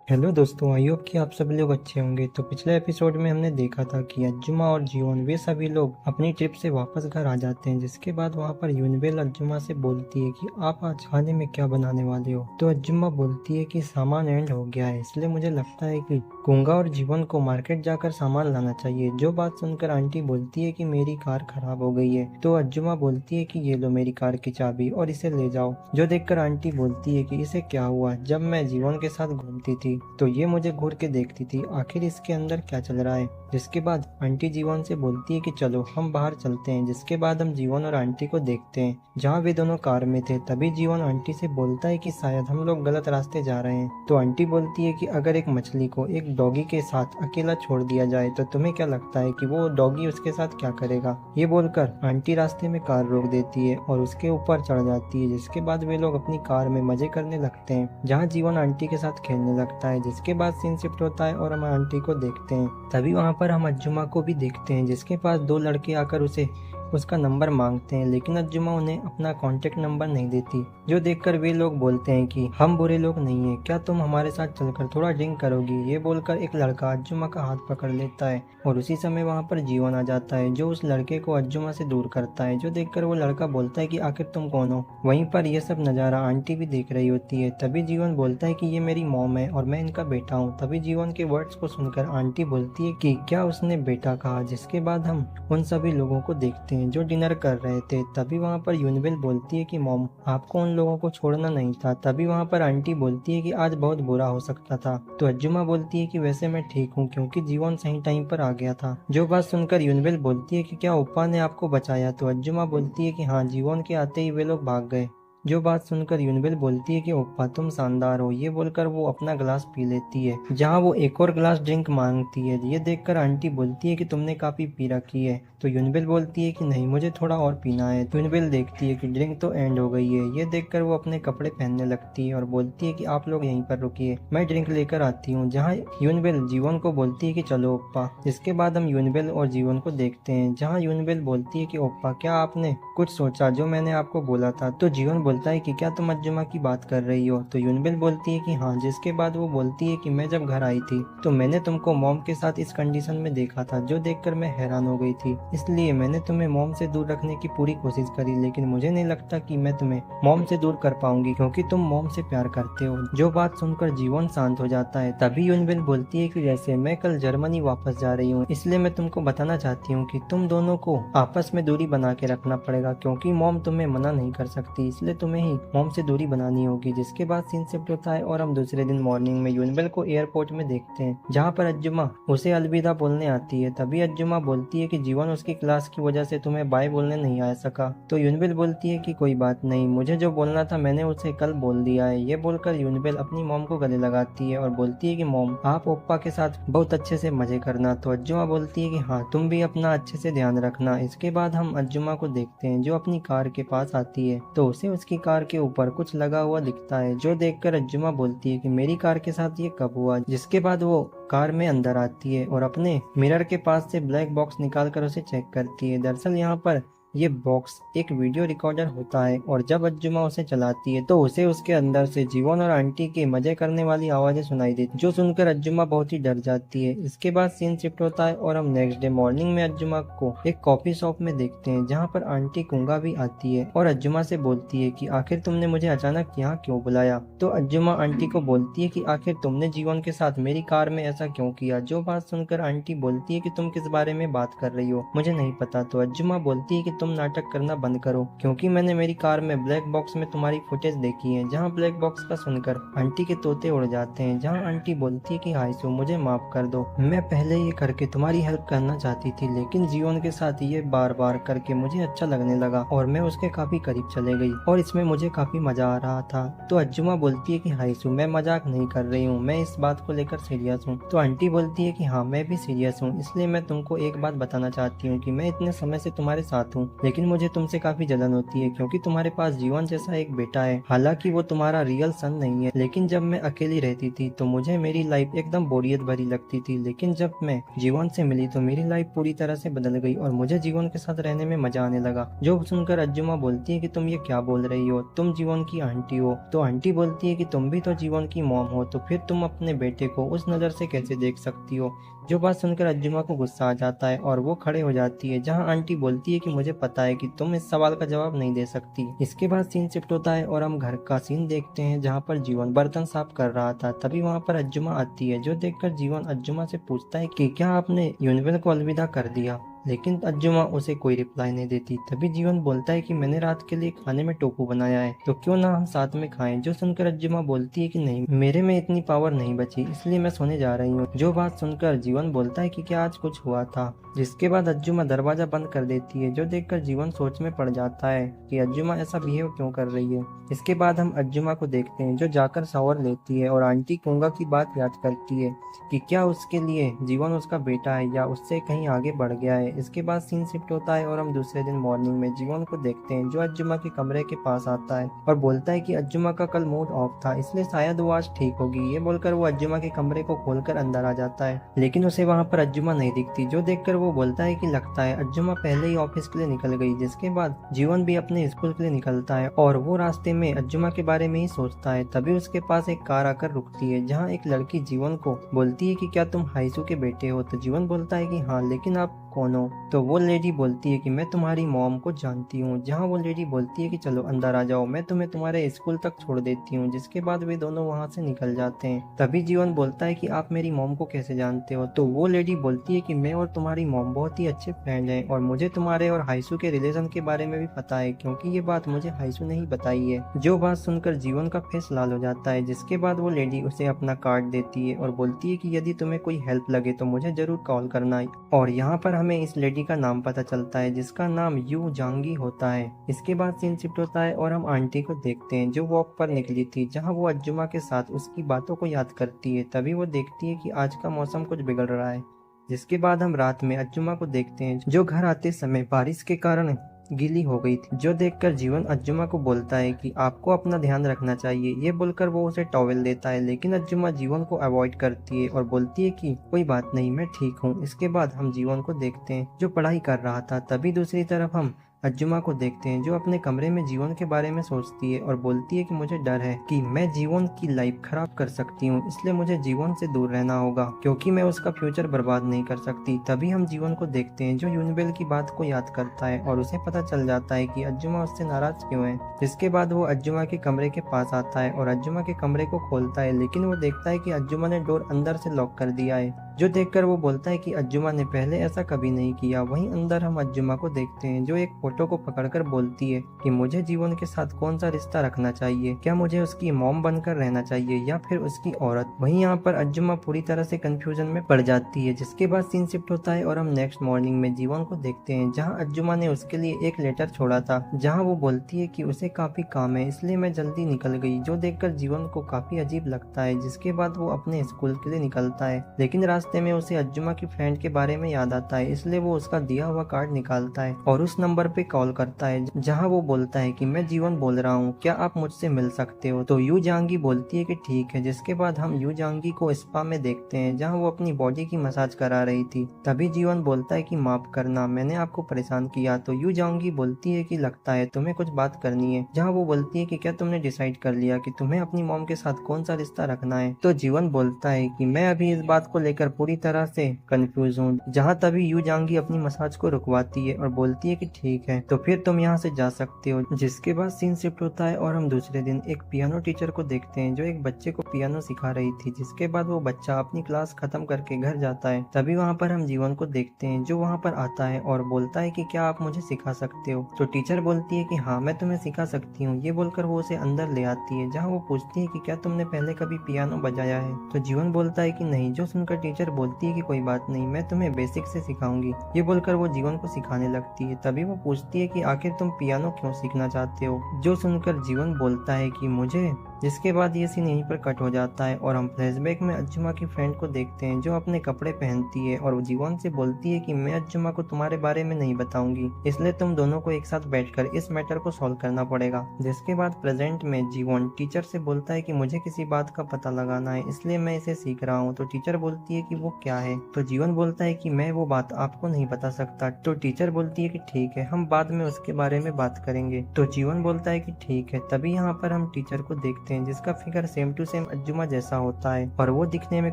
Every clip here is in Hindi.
हेलो दोस्तों, आई होप कि आप सभी लोग अच्छे होंगे। तो पिछले एपिसोड में हमने देखा था कि अज्जुमा और जीवन वे सभी लोग अपनी ट्रिप से वापस घर आ जाते हैं, जिसके बाद वहाँ पर यूनिबेल अज्जुमा से बोलती है कि आप आज खाने में क्या बनाने वाले हो। तो अज्जुमा बोलती है कि सामान एंड हो गया है, इसलिए मुझे लगता है कि गुंगा और जीवन को मार्केट जाकर सामान लाना चाहिए। जो बात सुनकर आंटी बोलती है कि मेरी कार खराब हो गई है। तो अज्जुमा बोलती है कि ये लो मेरी कार की चाबी और इसे ले जाओ। जो देखकर आंटी बोलती है कि इसे क्या हुआ, जब मैं जीवन के साथ घूमती थी तो ये मुझे घूर के देखती थी, आखिर इसके अंदर क्या चल रहा है। जिसके बाद आंटी जीवन से बोलती है कि चलो हम बाहर चलते हैं। जिसके बाद हम जीवन और आंटी को देखते हैं जहाँ वे दोनों कार में थे। तभी जीवन आंटी से बोलता है कि शायद हम लोग गलत रास्ते जा रहे हैं। तो आंटी बोलती है कि अगर एक मछली को एक डॉगी के साथ अकेला छोड़ दिया जाए तो तुम्हें क्या लगता है कि वो डॉगी उसके साथ क्या करेगा। ये बोलकर आंटी रास्ते में कार रोक देती है और उसके ऊपर चढ़ जाती है। जिसके बाद वे लोग अपनी कार में मजे करने लगते हैं, जहाँ जीवन आंटी के साथ खेलने लगता है। जिसके बाद सीन शिफ्ट होता है और हम आंटी को देखते हैं। तभी वहाँ पर हम अज्जुमा को भी देखते हैं, जिसके पास दो लड़के आकर उसे उसका नंबर मांगते हैं, लेकिन अज्जुमा उन्हें अपना कांटेक्ट नंबर नहीं देती। जो देखकर वे लोग बोलते हैं कि हम बुरे लोग नहीं हैं, क्या तुम हमारे साथ चलकर थोड़ा ड्रिंक करोगी। ये बोलकर एक लड़का अज्जुमा का हाथ पकड़ लेता है और उसी समय वहाँ पर जीवन आ जाता है, जो उस लड़के को अज्जुमा से दूर करता है। जो देखकर वो लड़का बोलता है कि आखिर तुम कौन हो। वहीं पर यह सब नज़ारा आंटी भी देख रही होती है। तभी जीवन बोलता है कि ये मेरी मॉम है और मैं इनका बेटा हूँ। तभी जीवन के वर्ड्स को सुनकर आंटी बोलती है कि क्या उसने बेटा कहा। जिसके बाद हम उन सभी लोगों को देखते हैं जो डिनर कर रहे थे। तभी वहाँ पर यूनिबेल बोलती है कि मॉम आपको उन लोगों को छोड़ना नहीं था। तभी वहाँ पर आंटी बोलती है कि आज बहुत बुरा हो सकता था। तो अज्जुमा बोलती है कि वैसे मैं ठीक हूँ क्योंकि जीवन सही टाइम पर आ गया था। जो बात सुनकर यूनिबेल बोलती है कि क्या ओप्पा ने आपको बचाया। तो अज्जुमा बोलती है कि हाँ, जीवन के आते ही वे लोग भाग गए। जो बात सुनकर यूनिबेल बोलती है कि ओप्पा तुम शानदार हो। ये बोलकर वो अपना ग्लास पी लेती है, जहाँ वो एक और ग्लास ड्रिंक मांगती है। ये देखकर आंटी बोलती है कि तुमने काफी पी रखी है। तो यूनिबेल बोलती है कि नहीं, मुझे थोड़ा और पीना है। तो यूनिबेल देखती है कि ड्रिंक तो एंड हो गई है। ये देखकर वो अपने कपड़े पहनने लगती है और बोलती है कि आप लोग यहीं पर रुकिए, मैं ड्रिंक लेकर आती हूँ। जहाँ यूनिबेल जीवन को बोलती है कि चलो ओप्पा। इसके बाद हम यूनिबेल और जीवन को देखते हैं, जहाँ यूनिबेल बोलती है कि ओप्पा क्या आपने कुछ सोचा जो मैंने आपको बोला था। तो जीवन बोलता है कि क्या तुम अज्जुमा की बात कर रही हो। तो यूनिबेल बोलती है कि हाँ। जिसके बाद वो बोलती है कि मैं जब घर आई थी तो मैंने तुमको मॉम के साथ इस कंडीशन में देखा था, जो देखकर मैं हैरान हो गई थी। इसलिए मैंने तुम्हें मॉम से दूर रखने की पूरी कोशिश करी, लेकिन मुझे नहीं लगता कि मैं तुम्हें मॉम से दूर कर पाऊंगी क्योंकि तुम मॉम से प्यार करते हो। जो बात सुनकर जीवन शांत हो जाता है। तभी यूनिबेल बोलती है कि जैसे मैं कल जर्मनी वापस जा रही हूँ, इसलिए मैं तुमको बताना चाहती हूँ कि तुम दोनों को आपस में दूरी बना के रखना पड़ेगा, क्योंकि मॉम तुम्हें मना नहीं कर सकती, इसलिए तुम्हें ही मॉम से दूरी बनानी होगी। जिसके बाद सीन शिफ्ट होता है और हम दूसरे दिन मॉर्निंग में यूनिबेल को एयरपोर्ट में देखते हैं, जहाँ पर अज्जुमा उसे अलविदा बोलने आती है। तभी अज्जुमा बोलती है कि जीवन उसकी क्लास की वजह से तुम्हें बाय बोलने नहीं आ सका। तो यूनिबेल बोलती है कि कोई बात नहीं, मुझे जो बोलना था मैंने उसे कल बोल दिया है। ये बोलकर यूनिबेल अपनी मॉम को गले लगाती है और बोलती है कि मॉम आप ओप्पा के साथ बहुत अच्छे से मजे करना। तो अज्जुमा बोलती है कि हाँ, तुम भी अपना अच्छे से ध्यान रखना। इसके बाद हम अज्जुमा को देखते हैं, जो अपनी कार के पास आती है तो उसे उसकी कार के ऊपर कुछ लगा हुआ दिखता है। जो देखकर अज्जुमा बोलती है कि मेरी कार के साथ ये कब हुआ। जिसके बाद वो कार में अंदर आती है और अपने मिरर के पास से ब्लैक बॉक्स निकालकर उसे चेक करती है। दरअसल यहाँ पर ये बॉक्स एक वीडियो रिकॉर्डर होता है और जब अज्जुमा उसे चलाती है तो उसे उसके अंदर से जीवन और आंटी की मजे करने वाली आवाजें सुनाई देती, जो सुनकर अज्जुमा बहुत ही डर जाती है। इसके बाद सीन शिफ्ट होता है और हम नेक्स्ट डे मॉर्निंग में अज्जुमा को एक कॉफी शॉप में देखते हैं, जहाँ पर आंटी कुंगा भी आती है और अज्जुमा से बोलती है कि आखिर तुमने मुझे अचानक यहाँ क्यों बुलाया। तो अज्जुमा आंटी को बोलती है कि आखिर तुमने जीवन के साथ मेरी कार में ऐसा क्यों किया। जो बात सुनकर आंटी बोलती है कि तुम किस बारे में बात कर रही हो, मुझे नहीं पता। तो अज्जुमा बोलती है कि तुम नाटक करना बंद करो, क्योंकि मैंने मेरी कार में ब्लैक बॉक्स में तुम्हारी फुटेज देखी है। जहाँ ब्लैक बॉक्स का सुनकर आंटी के तोते उड़ जाते हैं, जहाँ आंटी बोलती है कि हाइसू मुझे माफ कर दो, मैं पहले ये करके तुम्हारी हेल्प करना चाहती थी, लेकिन जीवन के साथ ये बार बार करके मुझे अच्छा लगने लगा और मैं उसके काफी करीब चले गई और इसमें मुझे काफी मजा आ रहा था। तो अज्जुमा बोलती है कि हाइसू मैं मजाक नहीं कर रही हूँ, मैं इस बात को लेकर सीरियस हूँ। तो आंटी बोलती है कि हाँ, मैं भी सीरियस हूँ, इसलिए मैं तुमको एक बात बताना चाहती हूँ कि मैं इतने समय से तुम्हारे साथ हूँ लेकिन मुझे तुमसे काफी जलन होती है क्योंकि तुम्हारे पास जीवन जैसा एक बेटा है। हालांकि वो तुम्हारा रियल सन नहीं है, लेकिन जब मैं अकेली रहती थी तो मुझे मेरी लाइफ एकदम बोरियत भरी लगती थी, लेकिन जब मैं जीवन से मिली तो मेरी लाइफ पूरी तरह से बदल गई और मुझे जीवन के साथ रहने में मजा आने लगा। जो सुनकर अज्जुमा बोलती है कि तुम ये क्या बोल रही हो, तुम जीवन की आंटी हो। तो आंटी बोलती है कि तुम भी तो जीवन की मॉम हो, तो फिर तुम अपने बेटे को उस नजर से कैसे देख सकती हो। जो बात सुनकर अज्जुमा को गुस्सा आ जाता है और वो खड़े हो जाती है, जहाँ आंटी बोलती है कि मुझे पता है कि तुम इस सवाल का जवाब नहीं दे सकती। इसके बाद सीन शिफ्ट होता है और हम घर का सीन देखते हैं जहाँ पर जीवन बर्तन साफ कर रहा था। तभी वहाँ पर अज्जुमा आती है, जो देखकर जीवन अज्जुमा से पूछता है कि क्या आपने यूनिवर्सल को अलविदा कर दिया, लेकिन अज्जुमा उसे कोई रिप्लाई नहीं देती। तभी जीवन बोलता है कि मैंने रात के लिए खाने में टोफू बनाया है, तो क्यों ना हम साथ में खाएं। जो सुनकर अज्जुमा बोलती है कि नहीं, मेरे में इतनी पावर नहीं बची, इसलिए मैं सोने जा रही हूँ। जो बात सुनकर जीवन बोलता है कि क्या आज कुछ हुआ था, जिसके बाद अज्जुमा दरवाजा बंद कर देती है। जो देखकर जीवन सोच में पड़ जाता है कि अज्जुमा ऐसा बिहेव क्यों कर रही है। इसके बाद हम अज्जुमा को देखते हैं जो जाकर शावर लेती है और आंटी कुंगा की बात याद करती है कि क्या उसके लिए जीवन उसका बेटा है या उससे कहीं आगे बढ़ गया है। इसके बाद सीन शिफ्ट होता है और हम दूसरे दिन मॉर्निंग में जीवन को देखते हैं, जो अज्जुमा के कमरे के पास आता है और बोलता है कि अज्जुमा का कल मूड ऑफ था, इसलिए शायद वो आज ठीक होगी। ये बोलकर वो अज्जुमा के कमरे को खोलकर अंदर आ जाता है, लेकिन उसे वहाँ पर अज्जुमा नहीं दिखती। जो देखकर वो बोलता है कि लगता है अज्जुमा पहले ही ऑफिस के लिए निकल गई। जिसके बाद जीवन भी अपने स्कूल के लिए निकलता है और वो रास्ते में अज्जुमा के बारे में ही सोचता है। तभी उसके पास एक कार आकर रुकती है, जहाँ एक लड़की जीवन को बोलती है कि क्या तुम हाइसू के बेटे हो। तो जीवन बोलता है कि हाँ, लेकिन आप कौन हो। तो वो लेडी बोलती है कि मैं तुम्हारी मॉम को जानती हूँ। जहाँ वो लेडी बोलती है कि चलो अंदर आ जाओ, मैं तुम्हें तुम्हारे स्कूल तक छोड़ देती हूँ। जिसके बाद वे दोनों वहाँ से निकल जाते हैं। तभी जीवन बोलता है कि आप मेरी मॉम को कैसे जानते हो। तो वो लेडी बोलती है कि मैं और तुम्हारी मॉम बहुत ही अच्छे फ्रेंड हैं और मुझे तुम्हारे और हाइसू के रिलेशन के बारे में भी पता है, क्योंकि ये बात मुझे हाइसू ने ही बताई है। जो बात सुनकर जीवन का फेस लाल हो जाता है। जिसके बाद वो लेडी उसे अपना कार्ड देती है और बोलती है कि यदि तुम्हें कोई हेल्प लगे तो मुझे जरूर कॉल करना। और यहाँ पर हमें इस लेडी का नाम पता चलता है, जिसका नाम यू जांगी होता है। इसके बाद सीन शिफ्ट होता है और हम आंटी को देखते हैं, जो वॉक पर निकली थी, जहाँ वो अज्जुमा के साथ उसकी बातों को याद करती है। तभी वो देखती है कि आज का मौसम कुछ बिगड़ रहा है। जिसके बाद हम रात में अज्जुमा को देखते हैं, जो घर आते समय बारिश के कारण गीली हो गई थी। जो देखकर जीवन अज्जुमा को बोलता है कि आपको अपना ध्यान रखना चाहिए। ये बोलकर वो उसे टॉवेल देता है, लेकिन अज्जुमा जीवन को अवॉइड करती है और बोलती है कि कोई बात नहीं, मैं ठीक हूँ। इसके बाद हम जीवन को देखते हैं, जो पढ़ाई कर रहा था। तभी दूसरी तरफ हम अज्जुमा को देखते हैं, जो अपने कमरे में जीवन के बारे में सोचती है और बोलती है कि मुझे डर है कि मैं जीवन की लाइफ खराब कर सकती हूँ, इसलिए मुझे जीवन से दूर रहना होगा, क्योंकि मैं उसका फ्यूचर बर्बाद नहीं कर सकती। तभी हम जीवन को देखते हैं, जो यूनिबेल की बात को याद करता है और उसे पता चल जाता है कि अज्जुमा उससे नाराज क्यों है। जिसके बाद वो अज्जुमा के कमरे के पास आता है और अज्जुमा के कमरे को खोलता है, लेकिन वो देखता है कि अज्जुमा ने डोर अंदर से लॉक कर दिया है। जो देखकर वो बोलता है कि अज्जुमा ने पहले ऐसा कभी नहीं किया। वहीं अंदर हम अज्जुमा को देखते हैं, जो एक फोटो को पकड़कर बोलती है कि मुझे जीवन के साथ कौन सा रिश्ता रखना चाहिए, क्या मुझे उसकी मॉम बनकर रहना चाहिए या फिर उसकी औरत। वहीं यहाँ पर अज्जुमा पूरी तरह से कंफ्यूजन में पड़ जाती है। जिसके बाद सीन शिफ्ट होता है और हम नेक्स्ट मॉर्निंग में जीवन को देखते हैं, जहाँ अज्जुमा ने उसके लिए एक लेटर छोड़ा था, जहाँ वो बोलती है कि उसे काफी काम है, इसलिए मैं जल्दी निकल गई। जो देखकर जीवन को काफी अजीब लगता है। जिसके बाद वो अपने स्कूल के लिए निकलता है, लेकिन रास्ते में उसे अज्जुमा की फ्रेंड के बारे में याद आता है, इसलिए वो उसका दिया हुआ कार्ड निकालता है और उस नंबर पे कॉल करता है, जहाँ वो बोलता है कि मैं जीवन बोल रहा हूँ, क्या आप मुझसे मिल सकते हो। तो यू जांगी बोलती है कि ठीक है। जिसके बाद हम यू जांगी को स्पा में देखते हैं, जहाँ वो अपनी बॉडी की मसाज करा रही थी। तभी जीवन बोलता है कि माफ करना, मैंने आपको परेशान किया। तो यू जांगी बोलती है कि लगता है तुम्हें कुछ बात करनी है। जहाँ वो बोलती है कि क्या तुमने डिसाइड कर लिया कि तुम्हें अपनी मॉम के साथ कौन सा रिश्ता रखना है। तो जीवन बोलता है कि मैं अभी इस बात को लेकर पूरी तरह से कंफ्यूज हूँ। जहाँ तभी यू जांगी अपनी मसाज को रुकवाती है और बोलती है कि ठीक है, तो फिर तुम यहाँ से जा सकते हो। जिसके बाद सीन शिफ्ट होता है और हम दूसरे दिन एक पियानो टीचर को देखते हैं, जो एक बच्चे को पियानो सिखा रही थी। जिसके बाद वो बच्चा अपनी क्लास खत्म करके घर जाता है। तभी वहाँ पर हम जीवन को देखते हैं, जो वहाँ पर आता है और बोलता है कि क्या आप मुझे सिखा सकते हो। तो टीचर बोलती है कि हाँ, मैं तुम्हें सिखा सकती हूँ। ये बोलकर वो उसे अंदर ले आती है, जहाँ वो पूछती है कि क्या तुमने पहले कभी पियानो बजाया है। तो जीवन बोलता है कि नहीं। जो सुनकर टीचर बोलती है कि कोई बात नहीं, मैं तुम्हें बेसिक से सिखाऊंगी। ये बोलकर वो जीवन को सिखाने लगती है। तभी वो पूछती है कि आखिर तुम पियानो क्यों सीखना चाहते हो। जो सुनकर जीवन बोलता है कि मुझे जिसके बाद ये सीन यहीं पर कट हो जाता है और हम फ्लैशबैक में अज्जुमा की फ्रेंड को देखते हैं जो अपने कपड़े पहनती है और वो जीवन से बोलती है कि मैं अज्जुमा को तुम्हारे बारे में नहीं बताऊंगी, इसलिए तुम दोनों को एक साथ बैठकर इस मैटर को सॉल्व करना पड़ेगा। जिसके बाद प्रेजेंट में जीवन टीचर से बोलता है कि मुझे किसी बात का पता लगाना है, इसलिए मैं इसे सीख रहा हूँ। तो टीचर बोलती है कि वो क्या है। तो जीवन बोलता है कि मैं वो बात आपको नहीं बता सकता। तो टीचर बोलती है कि ठीक है, हम बाद में उसके बारे में बात करेंगे। तो जीवन बोलता है कि ठीक है। तभी यहाँ पर हम टीचर को देखते हैं जिसका फिगर सेम टू सेम अज्जुमा जैसा होता है और वो दिखने में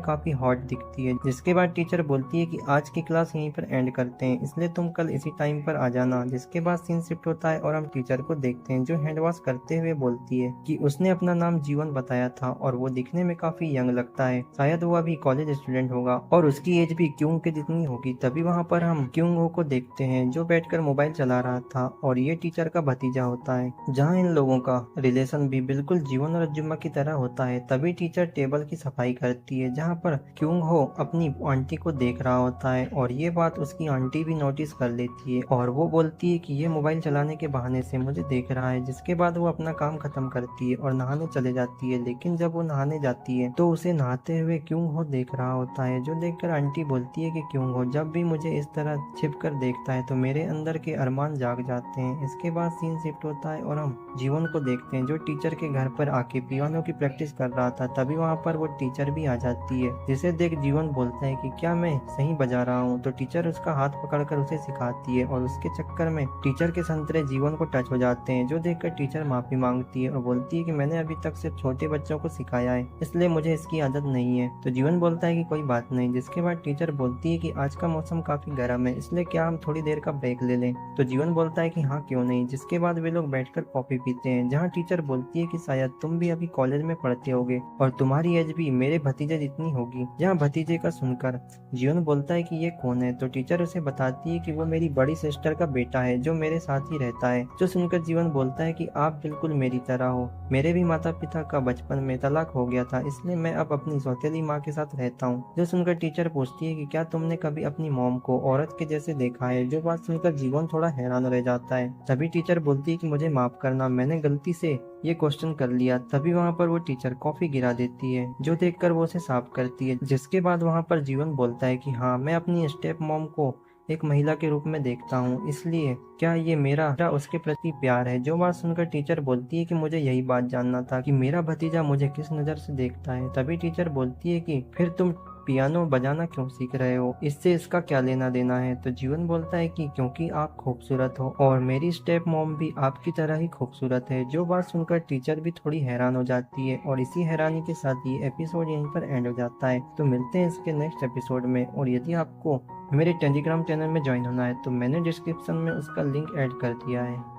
काफी हॉट दिखती है। जिसके बाद टीचर बोलती है कि आज की क्लास यहीं पर एंड करते हैं, इसलिए तुम कल इसी टाइम पर आ जाना। जिसके बाद सीन शिफ्ट होता है और हम टीचर को देखते हैं जो हैंड वॉश करते हुए बोलती है कि उसने अपना नाम जीवन बताया था और वो दिखने में काफी यंग लगता है, शायद वो अभी कॉलेज स्टूडेंट होगा और उसकी एज भी क्यूंग के जितनी होगी। तभी वहाँ पर हम क्यूंग हो को देखते हैं जो बैठकर मोबाइल चला रहा था और ये टीचर का भतीजा होता है, जहाँ इन लोगों का रिलेशन भी बिल्कुल जीवन और अज्जुमा की तरह होता है। तभी टीचर टेबल की सफाई करती है जहाँ पर क्यूंग हो अपनी आंटी को देख रहा होता है और ये बात उसकी आंटी भी नोटिस कर लेती है और वो बोलती है कि ये मोबाइल चलाने के बहाने से मुझे देख रहा है। जिसके बाद वो अपना काम खत्म करती है और नहाने चले जाती है, लेकिन जब वो नहाने जाती है तो उसे नहाते हुए क्यूंग हो देख रहा होता है, जो देखकर आंटी बोलती है कि क्यूंग हो जब भी मुझे इस तरह छिप कर देखता है तो मेरे अंदर के अरमान जाग जाते हैं। इसके बाद सीन शिफ्ट होता है और हम जीवन को देखते हैं जो टीचर के घर पर आके पियानो की प्रैक्टिस कर रहा था। तभी वहाँ पर वो टीचर भी आ जाती है, जिसे देख जीवन बोलता है कि क्या मैं सही बजा रहा हूँ। तो टीचर उसका हाथ पकड़कर उसे सिखाती है और उसके चक्कर में टीचर के संतरे जीवन को टच हो जाते हैं, जो देखकर टीचर माफी मांगती है और बोलती है कि मैंने अभी तक सिर्फ छोटे बच्चों को सिखाया है, इसलिए मुझे इसकी आदत नहीं है। तो जीवन बोलता है कि कोई बात नहीं। जिसके बाद टीचर बोलती है कि आज का मौसम काफी गर्म है, इसलिए क्या हम थोड़ी देर का ब्रेक ले लें। तो जीवन बोलता है कि हाँ क्यों नहीं। जिसके बाद वे लोग बैठकर कॉफी पीते हैं, जहाँ टीचर बोलती है कि शायद तुम भी अभी कॉलेज में पढ़ते होगे और तुम्हारी एज भी मेरे भतीजे जितनी होगी। जहाँ भतीजे का सुनकर जीवन बोलता है कि ये कौन है। तो टीचर उसे बताती है कि वो मेरी बड़ी सिस्टर का बेटा है जो मेरे साथ ही रहता है। जो सुनकर जीवन बोलता है कि आप बिल्कुल मेरी तरह हो, मेरे भी माता पिता का बचपन में तलाक हो गया था, इसलिए मैं अब अपनी सौतेली माँ के साथ रहता हूँ। जो सुनकर टीचर पूछती है कि क्या तुमने कभी अपनी मॉम को औरत के जैसे देखा है। जो बात सुनकर जीवन थोड़ा हैरान रह जाता है। तभी टीचर बोलती है कि मुझे माफ करना, मैंने गलती से ये क्वेश्चन कर लिया। तभी वहाँ पर वो टीचर कॉफी गिरा देती है, जो देखकर वो उसे साफ करती है। जिसके बाद वहाँ पर जीवन बोलता है कि हाँ मैं अपनी स्टेप मॉम को एक महिला के रूप में देखता हूँ, इसलिए क्या ये मेरा उसके प्रति प्यार है। जो बात सुनकर टीचर बोलती है कि मुझे यही बात जानना था कि मेरा भतीजा मुझे किस नज़र से देखता है। तभी टीचर बोलती है कि फिर तुम पियानो बजाना क्यों सीख रहे हो, इससे इसका क्या लेना देना है। तो जीवन बोलता है कि क्योंकि आप खूबसूरत हो और मेरी स्टेप मॉम भी आपकी तरह ही खूबसूरत है। जो बात सुनकर टीचर भी थोड़ी हैरान हो जाती है और इसी हैरानी के साथ ये एपिसोड यहीं पर एंड हो जाता है। तो मिलते हैं इसके नेक्स्ट एपिसोड में। और यदि आपको मेरे टेलीग्राम चैनल में ज्वाइन होना है तो मैंने डिस्क्रिप्शन में उसका लिंक ऐड कर दिया है।